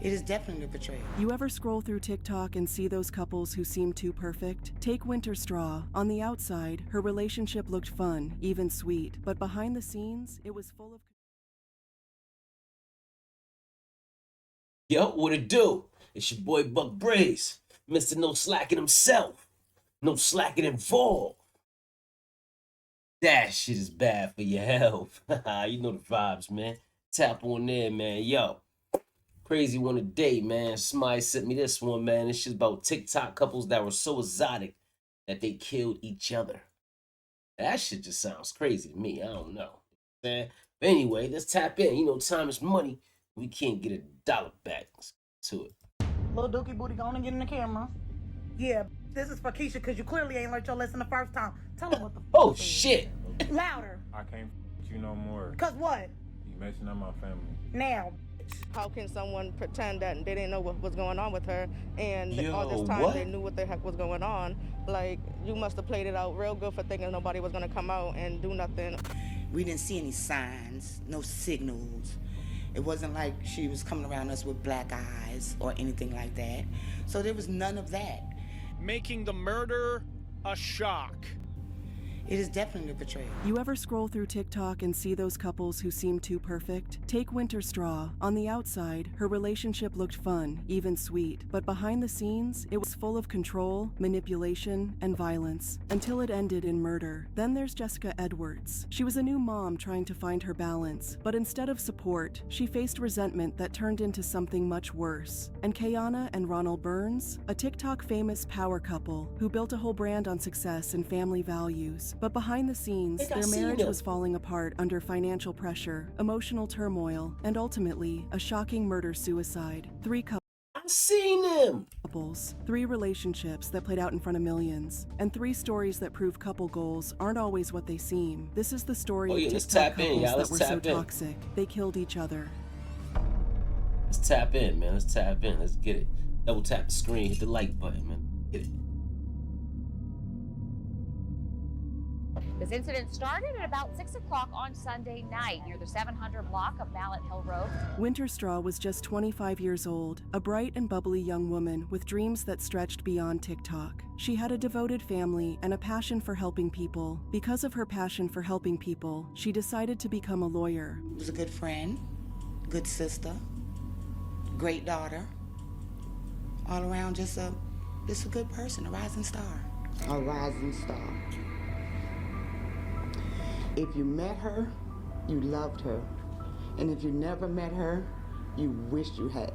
It is definitely a betrayal. You ever scroll through TikTok and see those couples who seem too perfect? Take Winter Straw. On the outside, her relationship looked fun, even sweet, but behind the scenes, it was full of... Yo, what it do? It's your boy Buck Braze, Mr. No Slacking himself. No slacking involved. That shit is bad for your health. You know the vibes, man. Tap on there, man. Yo, crazy one today, man. Somebody sent me this one, man. This shit's about TikTok couples that were so exotic that they killed each other. That shit just sounds crazy to me. I don't know. But anyway, let's tap in. You know, time is money. We can't get $1 back. Let's get to it. Little Dookie Booty, go on and get in the camera. Yeah, this is for Keisha, because you clearly ain't learned your lesson the first time. Tell him what the Oh, shit. Louder. I can't with you no more. Cause what? You messing up my family. Now. How can someone pretend that they didn't know what was going on with her, and Yo, all this time what? they knew what the heck was going on? Like, you must have played it out real good for thinking nobody was gonna come out and do nothing. We didn't see any signs, no signals. It wasn't like she was coming around us with black eyes or anything like that. So there was none of that. Making the murder a shock. It is definitely a betrayal. You ever scroll through TikTok and see those couples who seem too perfect? Take Winter Straw. On the outside, her relationship looked fun, even sweet, but behind the scenes, it was full of control, manipulation, and violence, until it ended in murder. Then there's Jessica Edwards. She was a new mom trying to find her balance, but instead of support, she faced resentment that turned into something much worse. And Kayana and Ronald Burns, a TikTok famous power couple who built a whole brand on success and family values. But behind the scenes, Think I their seen marriage them. was falling apart under financial pressure, emotional turmoil, and ultimately, a shocking murder-suicide. Three I seen him. couples, 3 relationships that played out in front of millions, and 3 stories that prove couple goals aren't always what they seem. This is the story Oh, yeah, of let's TikTok tap in, couples y'all. that Let's were so tap in. toxic, they killed each other. Let's tap in, man. Let's tap in. Let's get it. Double tap the screen. Hit the like button, man. Get it. This incident started at about 6 o'clock on Sunday night near the 700 block of Mallet Hill Road. Winter Straw was just 25 years old, a bright and bubbly young woman with dreams that stretched beyond TikTok. She had a devoted family and a passion for helping people. Because of her passion for helping people, she decided to become a lawyer. She was a good friend, good sister, great daughter. All around just a good person, a rising star. A rising star. If you met her, you loved her. And if you never met her, you wished you had.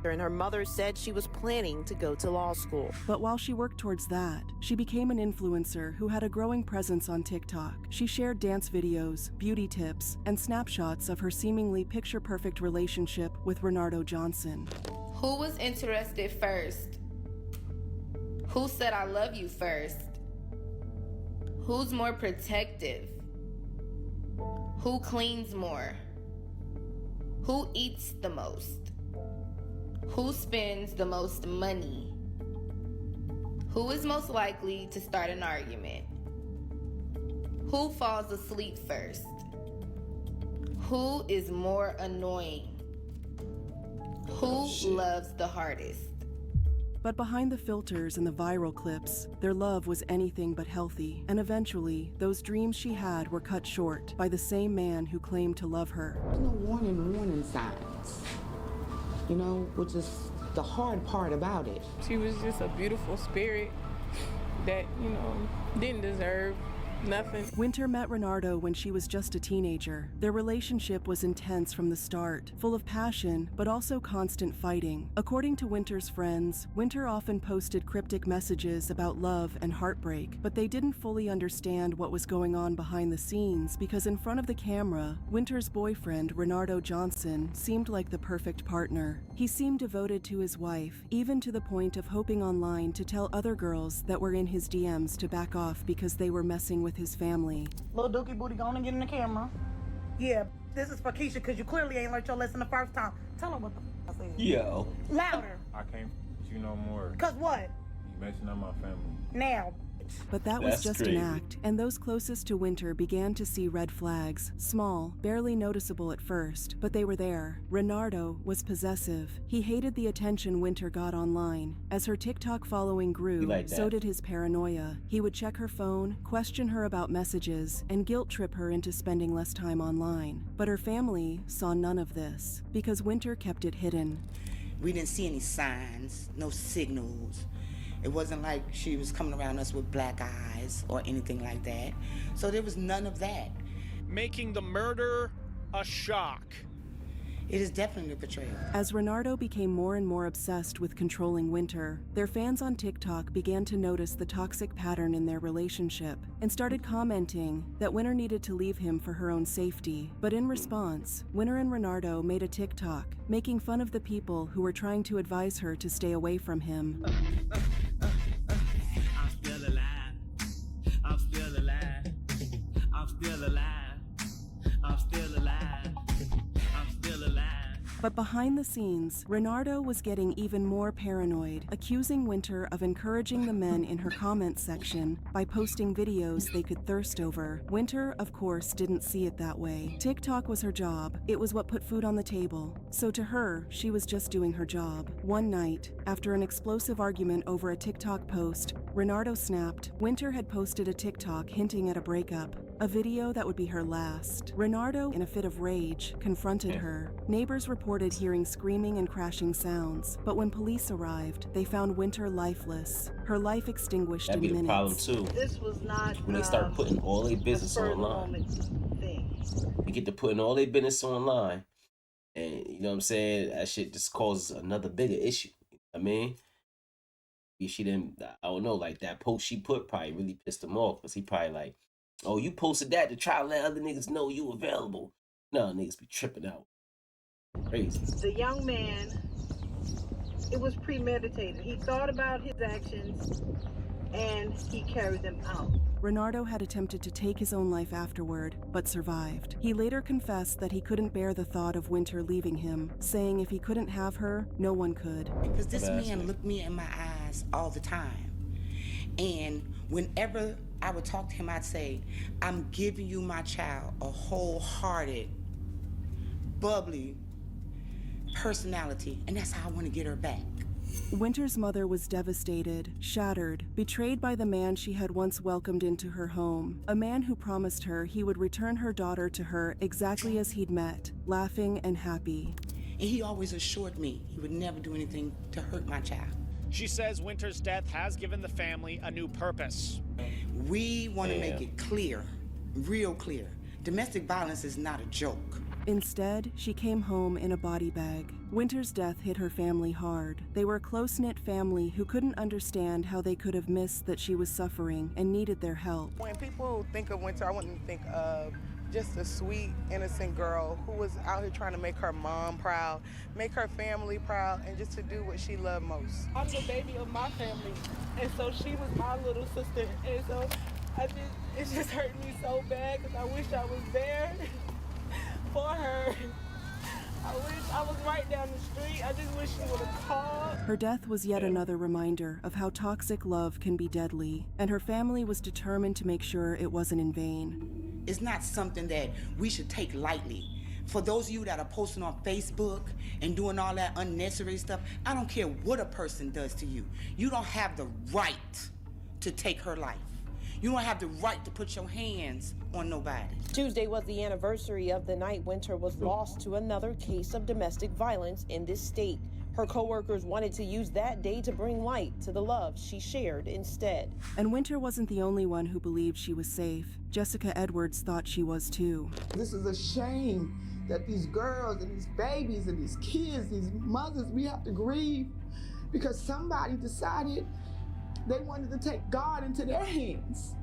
And her mother said she was planning to go to law school. But while she worked towards that, she became an influencer who had a growing presence on TikTok. She shared dance videos, beauty tips, and snapshots of her seemingly picture-perfect relationship with Renardo Johnson. Who was interested first? Who said I love you first? Who's more protective? Who cleans more? Who eats the most? Who spends the most money? Who is most likely to start an argument? Who falls asleep first? Who is more annoying? Who loves the hardest? But behind the filters and the viral clips, their love was anything but healthy, and eventually, those dreams she had were cut short by the same man who claimed to love her. There's no warning signs. You know, which is the hard part about it. She was just a beautiful spirit that, didn't deserve nothing. Winter met Renardo when she was just a teenager. Their relationship was intense from the start, full of passion, but also constant fighting. According to Winter's friends, Winter often posted cryptic messages about love and heartbreak, but they didn't fully understand what was going on behind the scenes because in front of the camera, Winter's boyfriend, Renardo Johnson, seemed like the perfect partner. He seemed devoted to his wife, even to the point of hoping online to tell other girls that were in his DMs to back off because they were messing with his family. Little Dookie Booty, go on and get in the camera. Yeah, this is for Keisha, because you clearly ain't learned your lesson the first time. Tell him what the I said. Yo. Louder. I can't with you no more. Cause what? You messing up my family. Now. But that was That's just crazy. an act, and those closest to Winter began to see red flags. Small, barely noticeable at first, but they were there. Renardo was possessive. He hated the attention Winter got online. As her TikTok following grew, like that. so did his paranoia. He would check her phone, question her about messages, and guilt trip her into spending less time online. But her family saw none of this, because Winter kept it hidden. We didn't see any signs, no signals. It wasn't like she was coming around us with black eyes or anything like that. So there was none of that. Making the murder a shock. It is definitely a betrayal. As Renardo became more and more obsessed with controlling Winter, their fans on TikTok began to notice the toxic pattern in their relationship and started commenting that Winter needed to leave him for her own safety. But in response, Winter and Renardo made a TikTok making fun of the people who were trying to advise her to stay away from him. I'm still alive. I'm still alive. I'm still alive. I'm still alive. I'm still alive. But behind the scenes, Renardo was getting even more paranoid, accusing Winter of encouraging the men in her comment section by posting videos they could thirst over. Winter, of course, didn't see it that way. TikTok was her job. It was what put food on the table. So to her, she was just doing her job. One night, after an explosive argument over a TikTok post, Renardo snapped. Winter had posted a TikTok hinting at a breakup, a video that would be her last. Renardo, in a fit of rage, confronted her. Neighbors reported hearing screaming and crashing sounds, but when police arrived, they found Winter lifeless, her life extinguished That'd be in the minutes. problem too. This was not When they start putting all their business online. thing. You get to putting all their business online, and you know what I'm saying? That shit just causes another bigger issue. You know what I mean? If she didn't, I don't know, like that post she put probably really pissed him off, because he probably like, oh, you posted that to try to let other niggas know you available. No, niggas be tripping out. Crazy. The young man, it was premeditated. He thought about his actions and he carried them out. Renardo had attempted to take his own life afterward, but survived. He later confessed that he couldn't bear the thought of Winter leaving him, saying if he couldn't have her, no one could. Because this man looked me in my eyes all the time. And whenever I would talk to him, I'd say, I'm giving you my child, a wholehearted, bubbly personality, and that's how I want to get her back. Winter's mother was devastated, shattered, betrayed by the man she had once welcomed into her home, a man who promised her he would return her daughter to her exactly as he'd met, laughing and happy. And he always assured me he would never do anything to hurt my child. She says Winter's death has given the family a new purpose. We want to make it clear, real clear. Domestic violence is not a joke. Instead, she came home in a body bag. Winter's death hit her family hard. They were a close-knit family who couldn't understand how they could have missed that she was suffering and needed their help. When people think of Winter, I want them to think of just a sweet, innocent girl who was out here trying to make her mom proud, make her family proud, and just to do what she loved most. I'm the baby of my family, and so she was my little sister, and so it just hurt me so bad because I wish I was there for her. I wish I was right down the street. I just wish she would have called. Her death was yet another reminder of how toxic love can be deadly, and her family was determined to make sure it wasn't in vain. It's not something that we should take lightly. For those of you that are posting on Facebook and doing all that unnecessary stuff, I don't care what a person does to you. You don't have the right to take her life. You don't have the right to put your hands on nobody. Tuesday was the anniversary of the night Winter was lost to another case of domestic violence in this state. Her coworkers wanted to use that day to bring light to the love she shared instead. And Winter wasn't the only one who believed she was safe. Jessica Edwards thought she was too. This is a shame that these girls and these babies and these kids, these mothers, we have to grieve because somebody decided they wanted to take God into their hands.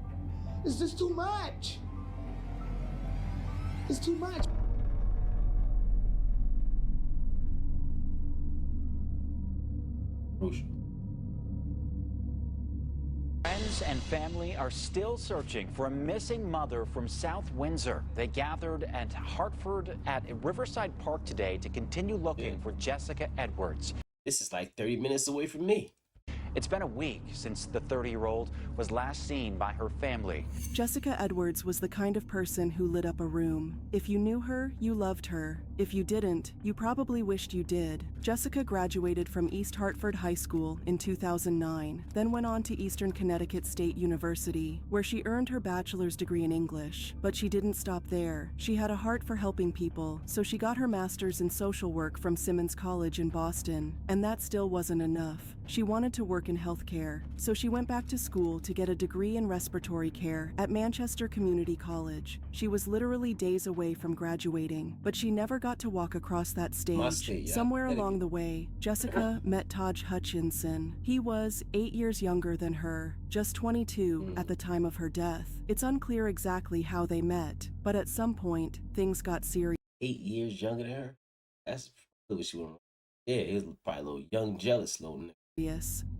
It's just too much. It's too much. Friends and family are still searching for a missing mother from South Windsor. They gathered at Hartford at Riverside Park today to continue looking for Jessica Edwards. This is like 30 minutes away from me. It's been a week since the 30-year-old was last seen by her family. Jessica Edwards was the kind of person who lit up a room. If you knew her, you loved her. If you didn't, you probably wished you did. Jessica graduated from East Hartford High School in 2009, then went on to Eastern Connecticut State University, where she earned her bachelor's degree in English. But she didn't stop there. She had a heart for helping people, so she got her master's in social work from Simmons College in Boston. And that still wasn't enough. She wanted to work in healthcare, so she went back to school to get a degree in respiratory care at Manchester Community College. She was literally days away from graduating, but she never got to walk across that stage. Somewhere along the way, Jessica met Taj Hutchinson. He was 8 years younger than her, just 22 at the time of her death. It's unclear exactly how they met, but at some point, things got serious. 8 years younger than her? That's what she went. Yeah, he was probably a little young, jealous little nigga.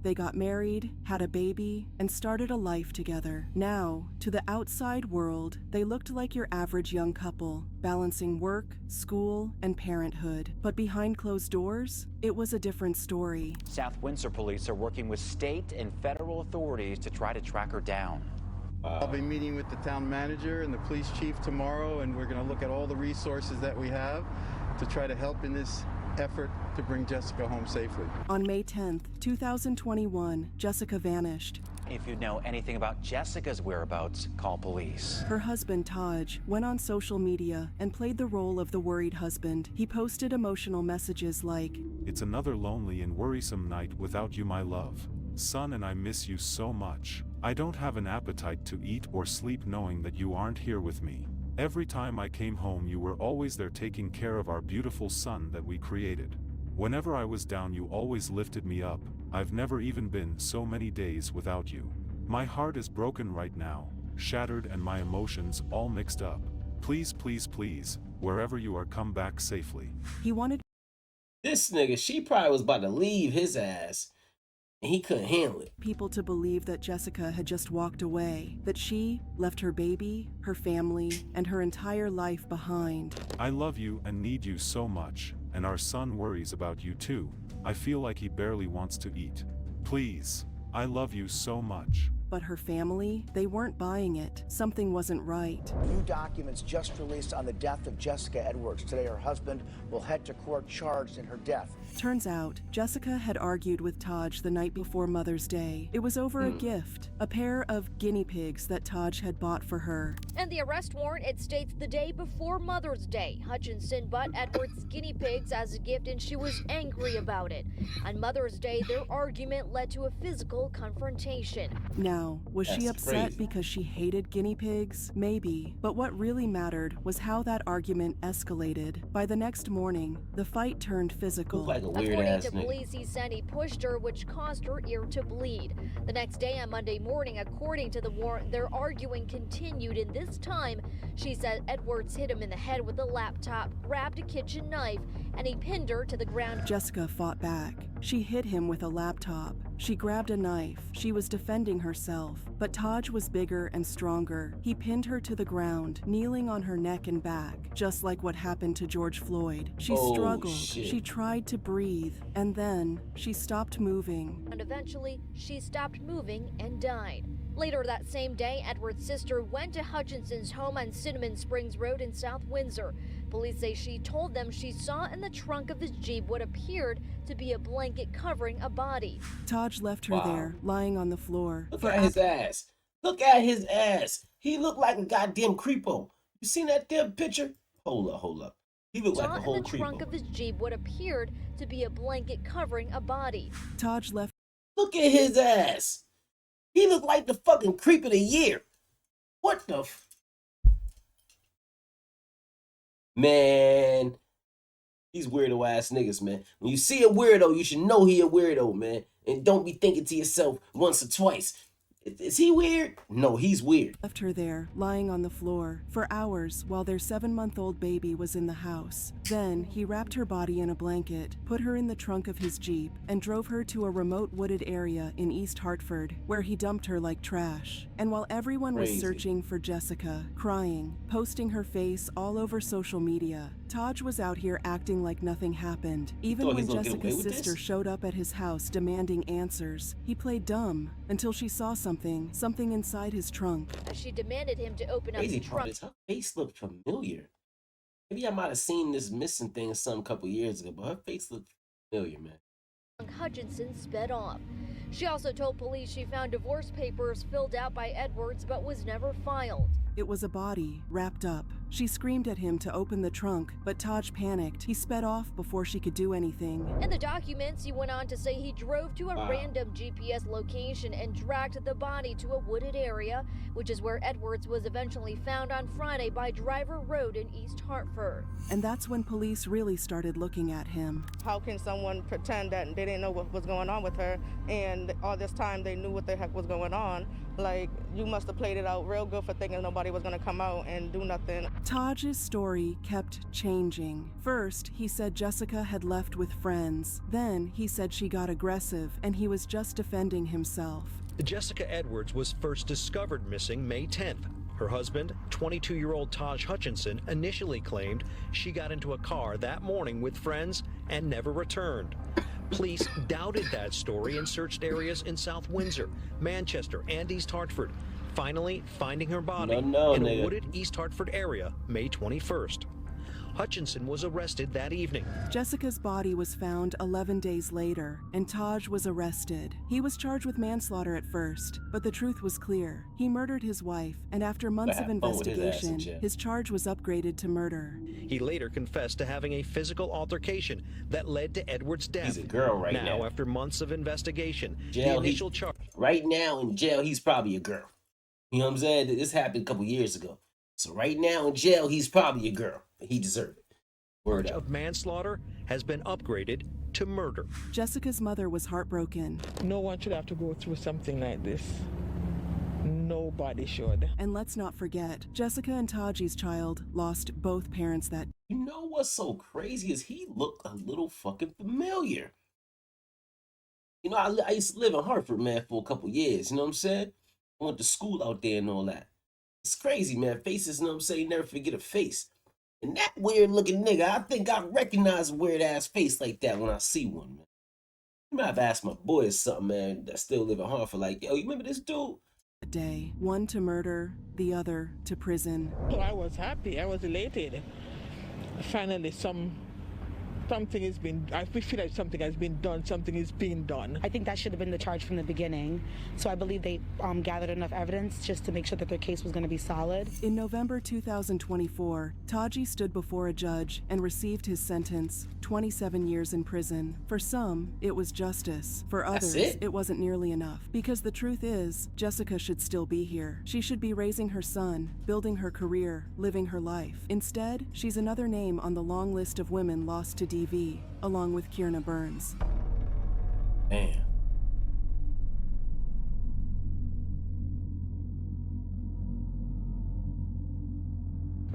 They got married, had a baby, and started a life together. Now, to the outside world, they looked like your average young couple, balancing work, school, and parenthood. But behind closed doors, it was a different story. South Windsor police are working with state and federal authorities to try to track her down. I'll be meeting with the town manager and the police chief tomorrow, and we're going to look at all the resources that we have to try to help in this effort to bring Jessica home safely. On May 10th, 2021, Jessica vanished. If you know anything about Jessica's whereabouts, call police. Her husband, Taj, went on social media and played the role of the worried husband. He posted emotional messages like, "It's another lonely and worrisome night without you, my love. Son, and I miss you so much. I don't have an appetite to eat or sleep knowing that you aren't here with me. Every time I came home you were always there taking care of our beautiful son that we created. Whenever I was down you always lifted me up. I've never even been so many days without you. My heart is broken right now, shattered, and my emotions all mixed up. Please, please, please, wherever you are, come back safely." He wanted this nigga, she probably was about to leave his ass, and he couldn't handle it. People to believe that Jessica had just walked away, that she left her baby, her family, and her entire life behind. "I love you and need you so much, and our son worries about you too. I feel like he barely wants to eat. Please, I love you so much." But her family, they weren't buying it. Something wasn't right. New documents just released on the death of Jessica Edwards. Today, her husband will head to court charged in her death. Turns out, Jessica had argued with Taj the night before Mother's Day. It was over a gift, a pair of guinea pigs that Taj had bought for her. And the arrest warrant, it states the day before Mother's Day, Hutchinson bought Edwards guinea pigs as a gift and she was angry about it. On Mother's Day, their argument led to a physical confrontation. Now, was she That's upset crazy. because she hated guinea pigs? Maybe. But what really mattered was how that argument escalated. By the next morning, the fight turned physical. Like a weird According ass to nigga. police, he said he pushed her, which caused her ear to bleed. The next day, on Monday morning, according to the warrant, their arguing continued, and this time, she said Edwards hit him in the head with a laptop, grabbed a kitchen knife, and he pinned her to the ground. Jessica fought back. She hit him with a laptop. She grabbed a knife. She was defending herself. But Taj was bigger and stronger. He pinned her to the ground, kneeling on her neck and back, just like what happened to George Floyd. She Oh, struggled. shit. She tried to breathe. And then she stopped moving. And eventually, she stopped moving and died. Later that same day, Edward's sister went to Hutchinson's home on Cinnamon Springs Road in South Windsor. Police say she told them she saw in the trunk of his Jeep what appeared to be a blanket covering a body. Taj left her Wow. there, lying on the floor. Look at his ass. Look at his ass. He looked like a goddamn creepo. You seen that damn picture? Hold up. He looked like Saw a in whole the trunk creepo. of his Jeep what appeared to be a blanket covering a body. Taj left. Look at his ass. He looked like the fucking creep of the year. What the Man, these weirdo ass niggas, man. When you see a weirdo, you should know he a weirdo, man. And don't be thinking to yourself once or twice, is he weird? No, he's weird. Left her there, lying on the floor, for hours while their 7-month-old baby was in the house. Then, he wrapped her body in a blanket, put her in the trunk of his Jeep, and drove her to a remote wooded area in East Hartford, where he dumped her like trash. And while everyone was Crazy. searching for Jessica, crying, posting her face all over social media, Taj was out here acting like nothing happened. Even thought when he was gonna get away Jessica's with sister this? showed up at his house demanding answers, he played dumb until she saw something inside his trunk. As she demanded him to open up Crazy the part trunk. is her face looked familiar. Maybe I might have seen this missing thing some couple years ago, but her face looked familiar, man. Hutchinson sped off. She also told police she found divorce papers filled out by Edwards but was never filed. It was a body, wrapped up. She screamed at him to open the trunk, but Taj panicked. He sped off before she could do anything. In the documents, he went on to say he drove to a random GPS location and dragged the body to a wooded area, which is where Edwards was eventually found on Friday by Driver Road in East Hartford. And that's when police really started looking at him. How can someone pretend that they didn't know what was going on with her, and all this time they knew what the heck was going on? Like, you must have played it out real good for thinking nobody was going to come out and do nothing. Taj's story kept changing. First, he said Jessica had left with friends. Then, he said she got aggressive and he was just defending himself. Jessica Edwards was first discovered missing May 10th. Her husband, 22-year-old Taj Hutchinson, initially claimed she got into a car that morning with friends and never returned. Police doubted that story and searched areas in South Windsor, Manchester, and East Hartford, finally finding her body in a wooded East Hartford area May 21st. Hutchinson was arrested that evening. Jessica's body was found 11 days later, and Taj was arrested. He was charged with manslaughter at first, but the truth was clear. He murdered his wife, and after months of investigation, his charge was upgraded to murder. He later confessed to having a physical altercation that led to Edwards' death. He's a girl right now. Now, after months of investigation, Jail, the initial charge. Right now in jail, he's probably a girl. You know what I'm saying? This happened a couple years ago. So right now in jail, he's probably a girl. He deserved it. Charge of manslaughter has been upgraded to murder. Jessica's mother was heartbroken. No one should have to go through something like this. Nobody should. And let's not forget, Jessica and Taji's child lost both parents that. You know what's so crazy is he looked a little fucking familiar. You know, I used to live in Hartford, man, for a couple years. You know what I'm saying? I went to school out there and all that. It's crazy, man. Faces, you know what I'm saying? You never forget a face. And that weird looking nigga, I think I recognize a weird ass face like that when I see one, man. I might have asked my boys something, man, that still live in Hartford, like, yo, you remember this dude? Day, one to murder, the other to prison. Well, I was happy. I was elated. Finally, something has been, I feel like something has been done, something is being done. I think that should have been the charge from the beginning. So I believe they gathered enough evidence just to make sure that their case was going to be solid. In November 2024, Taji stood before a judge and received his sentence, 27 years in prison. For some, it was justice. For others, it wasn't nearly enough. Because the truth is, Jessica should still be here. She should be raising her son, building her career, living her life. Instead, she's another name on the long list of women lost to DV, along with Kierna Burns. Damn.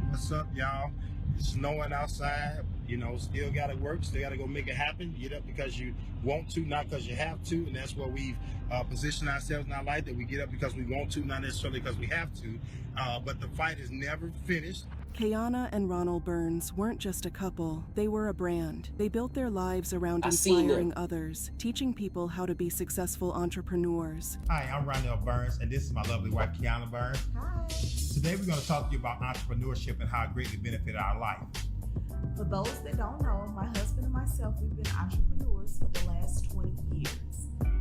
What's up, y'all? It's snowing outside. You know, still gotta work, still gotta go make it happen. Get up because you want to, not because you have to, and that's where we've positioned ourselves in our life, that we get up because we want to, not necessarily because we have to. But the fight is never finished. Kayana and Ronald Burns weren't just a couple, they were a brand. They built their lives around inspiring others, teaching people how to be successful entrepreneurs. Hi, I'm Ronald Burns, and this is my lovely wife, Kayana Burns. Hi. Today we're going to talk to you about entrepreneurship and how it greatly benefited our life. For those that don't know, my husband and myself, we've been entrepreneurs for the last 20 years.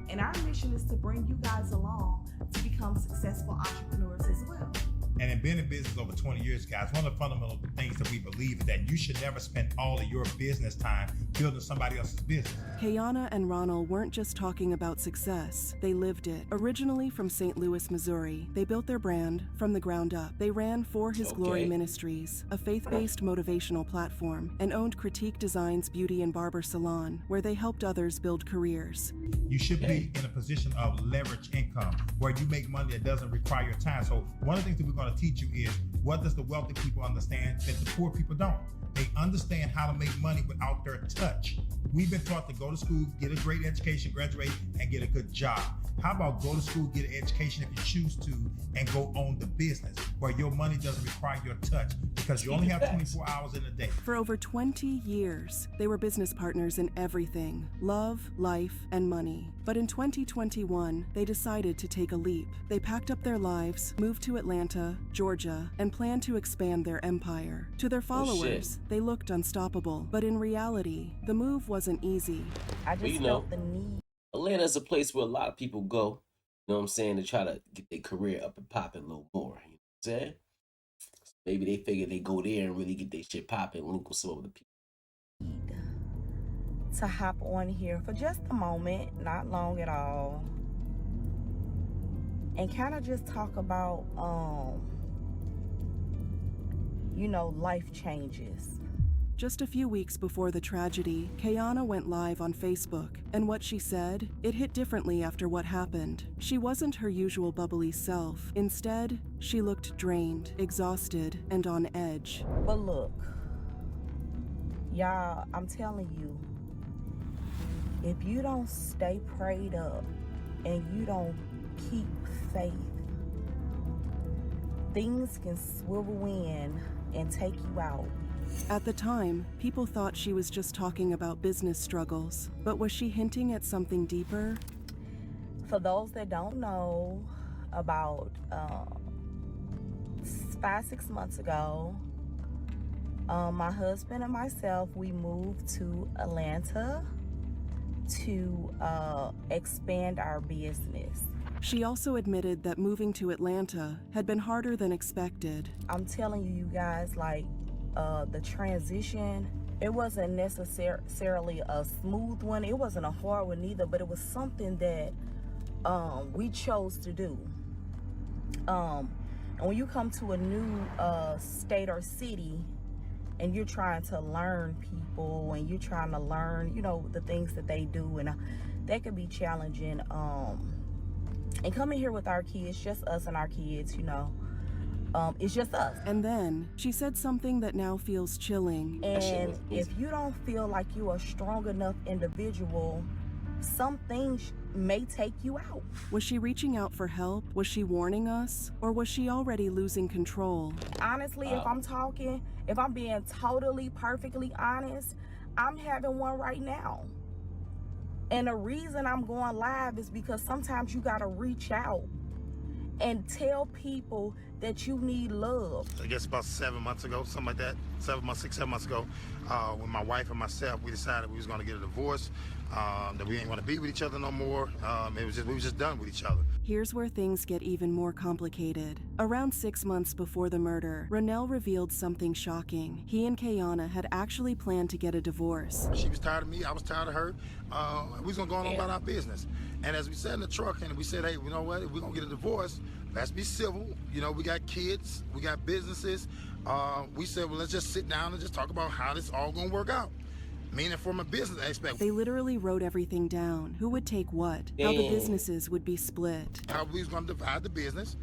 And our mission is to bring you guys along to become successful entrepreneurs as well. And in being in business over 20 years, guys, one of the fundamental things that we believe is that you should never spend all of your business time building somebody else's business. Kayana and Ronald weren't just talking about success, they lived it. Originally from St. Louis, Missouri, they built their brand from the ground up. They ran For His Glory Ministries, a faith-based motivational platform, and owned Critique Designs Beauty and Barber Salon, where they helped others build careers. You should be in a position of leverage income, where you make money that doesn't require your time. So one of the things that we're going to teach you is, what does the wealthy people understand that the poor people don't? They understand how to make money without their touch. We've been taught to go to school, get a great education, graduate, and get a good job. How about go to school, get an education if you choose to, and go own the business where your money doesn't require your touch because you only have 24 hours in a day. For over 20 years, they were business partners in everything: love, life, and money. But in 2021, they decided to take a leap. They packed up their lives, moved to Atlanta, Georgia, and planned to expand their empire. To their followers, they looked unstoppable, but in reality, the move wasn't easy. I just felt the need. Atlanta's a place where a lot of people go, you know what I'm saying, to try to get their career up and popping a little more. You know what I'm saying? Maybe they figure they go there and really get their shit popping, link with some of the people. To hop on here for just a moment, not long at all, and kind of just talk about, you know, life changes. Just a few weeks before the tragedy, Kayana went live on Facebook, and what she said, it hit differently after what happened. She wasn't her usual bubbly self. Instead, she looked drained, exhausted, and on edge. But look, y'all, I'm telling you, if you don't stay prayed up and you don't keep faith, things can swivel in and take you out. At the time, people thought she was just talking about business struggles, but was she hinting at something deeper? For those that don't know, about 5-6 months ago, my husband and myself, we moved to Atlanta to expand our business. She also admitted that moving to Atlanta had been harder than expected. I'm telling you guys, like, the transition, it wasn't necessarily a smooth one. It wasn't a hard one either, but it was something that we chose to do. And when you come to a new state or city and you're trying to learn people and you're trying to learn, you know, the things that they do, and that can be challenging. And coming here with our kids, just us and our kids, you know, it's just us. And then she said something that now feels chilling. And if you don't feel like you're a strong enough individual, some things may take you out. Was she reaching out for help? Was she warning us? Or was she already losing control? Honestly, if I'm being totally, perfectly honest, I'm having one right now. And the reason I'm going live is because sometimes you gotta reach out and tell people that you need love. I guess about 7 months ago, something like that, 7 months ago, when my wife and myself, we decided we was gonna get a divorce, that we ain't gonna be with each other no more. We was just done with each other. Here's where things get even more complicated. Around 6 months before the murder, Ronell revealed something shocking. He and Kayana had actually planned to get a divorce. She was tired of me, I was tired of her. We was gonna go on about our business. And as we sat in the truck and we said, hey, you know what, if we're gonna get a divorce, let's be civil. You know, we got kids, we got businesses. We said, well, let's just sit down and just talk about how this all gonna work out. Meaning from a business aspect. They literally wrote everything down. Who would take what? How the businesses would be split. How we was gonna divide the business.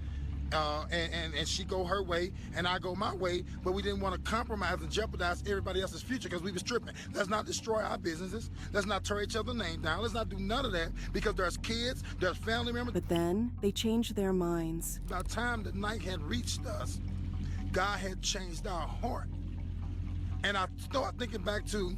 And she go her way and I go my way, but we didn't want to compromise and jeopardize everybody else's future because we was tripping. Let's not destroy our businesses. Let's not tear each other's name down. Let's not do none of that because there's kids, there's family members. But then they changed their minds. By the time the night had reached us, God had changed our heart. And I start thinking back to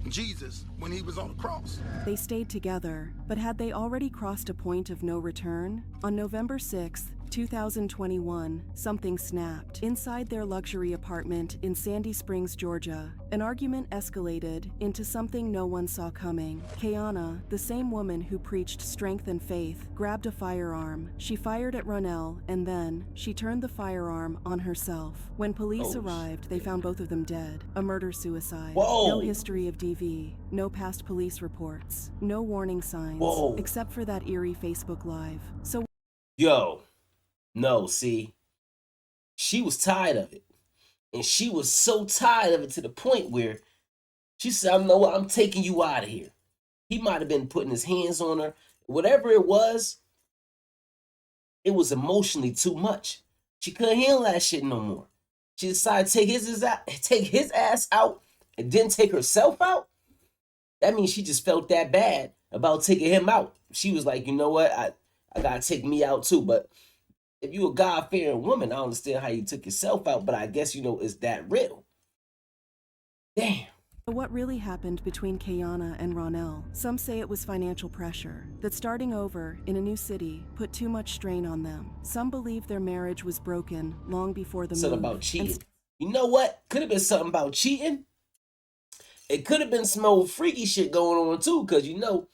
Jesus when he was on the cross. They stayed together, but had they already crossed a point of no return? On November 6th, 2021, something snapped. Inside their luxury apartment in Sandy Springs, Georgia, an argument escalated into something no one saw coming. Kayana, the same woman who preached strength and faith, grabbed a firearm. She fired at Ronell, and then she turned the firearm on herself. When police arrived, they found both of them dead. A murder-suicide. No history of DV. No past police reports. No warning signs. Except for that eerie Facebook Live. So, no, see, she was tired of it. And she was so tired of it to the point where she said, I know what, I'm taking you out of here. He might have been putting his hands on her. Whatever it was emotionally too much. She couldn't handle that shit no more. She decided to take his ass out and then take herself out. That means she just felt that bad about taking him out. She was like, you know what? I gotta take me out too. But if you a God-fearing woman, I understand how you took yourself out, but I guess, you know, it's that real. Damn. What really happened between Kayana and Ronell? Some say it was financial pressure, that starting over in a new city put too much strain on them. Some believe their marriage was broken long before the Something move. about cheating. You know what? Could have been something about cheating. It could have been some old freaky shit going on too, because you know,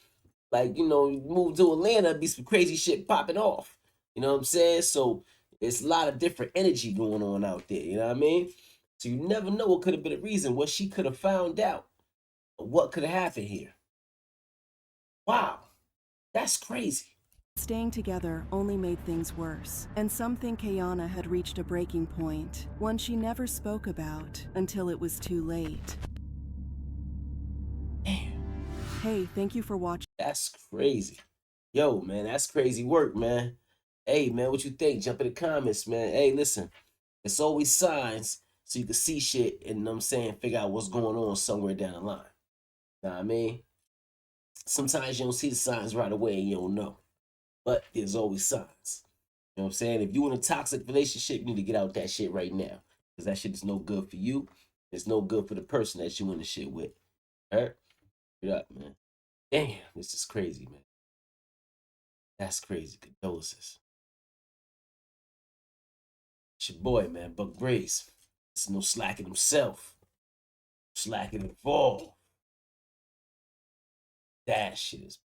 like, you know, you move to Atlanta, be some crazy shit popping off. You know what I'm saying? So it's a lot of different energy going on out there. You know what I mean? So you never know what could have been the reason, what she could have found out, or what could have happened here. Wow, that's crazy. Staying together only made things worse, and some think Kayana had reached a breaking point, one she never spoke about until it was too late. Hey, thank you for watching. That's crazy. Yo, man, that's crazy work, man. Hey, man, what you think? Jump in the comments, man. Hey, listen, it's always signs so you can see shit and, you know what I'm saying, figure out what's going on somewhere down the line. Know what I mean? Sometimes you don't see the signs right away and you don't know. But there's always signs. You know what I'm saying? If you're in a toxic relationship, you need to get out that shit right now. Because that shit is no good for you. It's no good for the person that you in the shit with. All right? Get up, man. Damn, this is crazy, man. That's crazy. Condolences. It's your boy, man, Buck Grace. It's no slacking himself. Slacking involved. That shit is